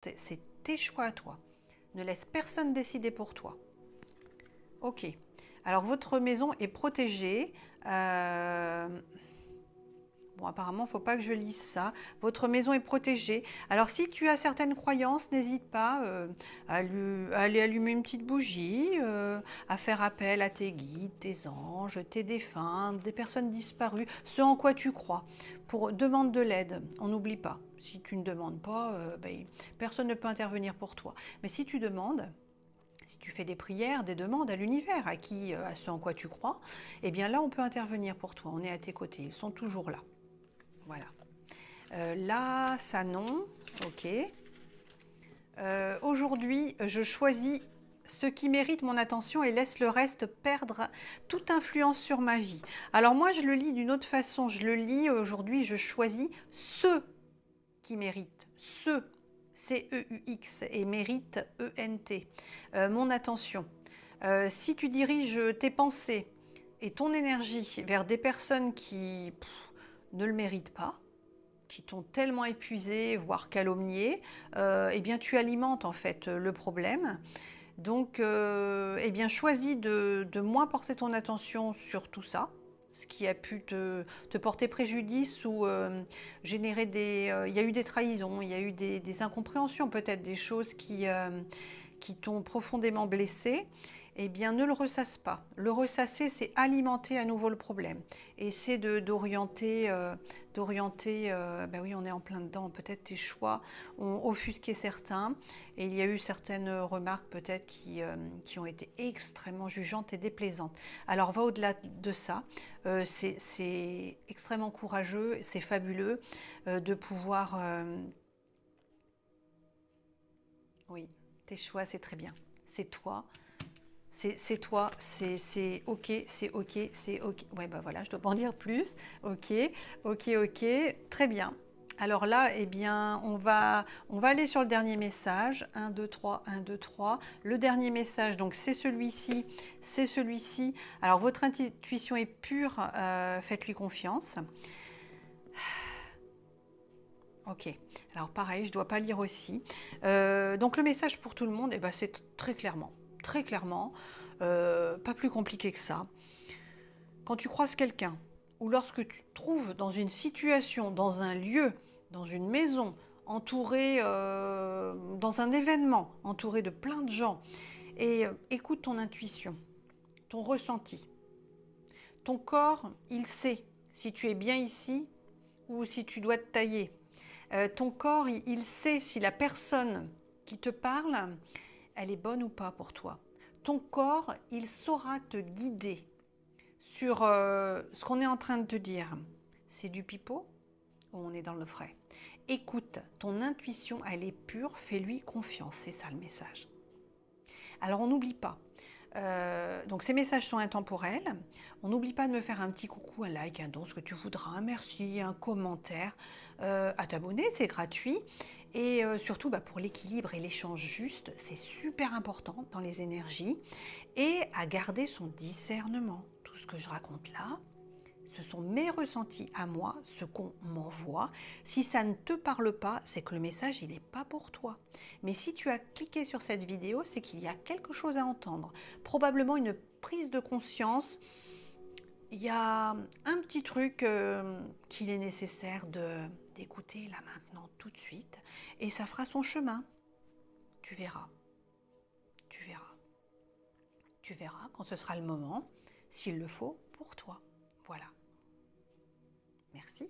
C'est tes choix à toi. Ne laisse personne décider pour toi. Ok. Alors, votre maison est protégée. Bon, apparemment, il ne faut pas que je lise ça. Votre maison est protégée. Alors, si tu as certaines croyances, n'hésite pas à aller allumer une petite bougie, à faire appel à tes guides, tes anges, tes défunts, des personnes disparues, ce en quoi tu crois. Demande de l'aide, on n'oublie pas. Si tu ne demandes pas, personne ne peut intervenir pour toi. Mais si tu demandes, si tu fais des prières, des demandes à l'univers, à ce en quoi tu crois, eh bien là, on peut intervenir pour toi. On est à tes côtés. Ils sont toujours là. Voilà. Là, ça non. Ok. Aujourd'hui, je choisis ce qui mérite mon attention et laisse le reste perdre toute influence sur ma vie. Alors moi, je le lis d'une autre façon. Je le lis aujourd'hui, je choisis ce qui mérite. Ce, C-E-U-X, et mérite, E-N-T. Mon attention. Si tu diriges tes pensées et ton énergie vers des personnes qui ne le méritent pas, qui t'ont tellement épuisé, voire calomnié, eh bien tu alimentes en fait le problème. Donc, eh bien choisis de moins porter ton attention sur tout ça, ce qui a pu te porter préjudice ou générer des... il y a eu des trahisons, il y a eu des incompréhensions, peut-être des choses qui t'ont profondément blessé. Eh bien, ne le ressasse pas. Le ressasser, c'est alimenter à nouveau le problème. Et c'est d'orienter, ben oui, on est en plein dedans, peut-être tes choix ont offusqué certains. Et il y a eu certaines remarques peut-être qui ont été extrêmement jugeantes et déplaisantes. Alors, va au-delà de ça. C'est extrêmement courageux, c'est fabuleux de pouvoir... oui, tes choix, c'est très bien. C'est toi. C'est toi, c'est ok, c'est ok, c'est ok. Ouais, bah voilà, je dois pas en dire plus. Ok, ok, ok, très bien. Alors là, eh bien, on va aller sur le dernier message. 1, 2, 3, 1, 2, 3. Le dernier message, donc c'est celui-ci, c'est celui-ci. Alors, votre intuition est pure, faites-lui confiance. Ok, alors pareil, je ne dois pas lire aussi. Donc le message pour tout le monde, eh ben, c'est très clairement, pas plus compliqué que ça. Quand tu croises quelqu'un, ou lorsque tu te trouves dans une situation, dans un lieu, dans une maison, entouré, dans un événement, entouré de plein de gens, et écoute ton intuition, ton ressenti. Ton corps, il sait si tu es bien ici ou si tu dois te tailler. Ton corps, il sait si la personne qui te parle, elle est bonne ou pas pour toi. Ton corps, il saura te guider sur ce qu'on est en train de te dire. C'est du pipeau ou on est dans le vrai? Écoute, ton intuition, elle est pure, fais-lui confiance, c'est ça le message. Alors on n'oublie pas, donc ces messages sont intemporels. On n'oublie pas de me faire un petit coucou, un like, un don, ce que tu voudras, un merci, un commentaire, à t'abonner, c'est gratuit. Et surtout pour l'équilibre et l'échange juste, c'est super important dans les énergies. Et à garder son discernement. Tout ce que je raconte là, ce sont mes ressentis à moi, ce qu'on m'envoie. Si ça ne te parle pas, c'est que le message, il n'est pas pour toi. Mais si tu as cliqué sur cette vidéo, c'est qu'il y a quelque chose à entendre. Probablement une prise de conscience. Il y a un petit truc qu'il est nécessaire d'écouter là maintenant, tout de suite. Et ça fera son chemin. Tu verras. Tu verras. Tu verras quand ce sera le moment, s'il le faut, pour toi. Voilà. Merci.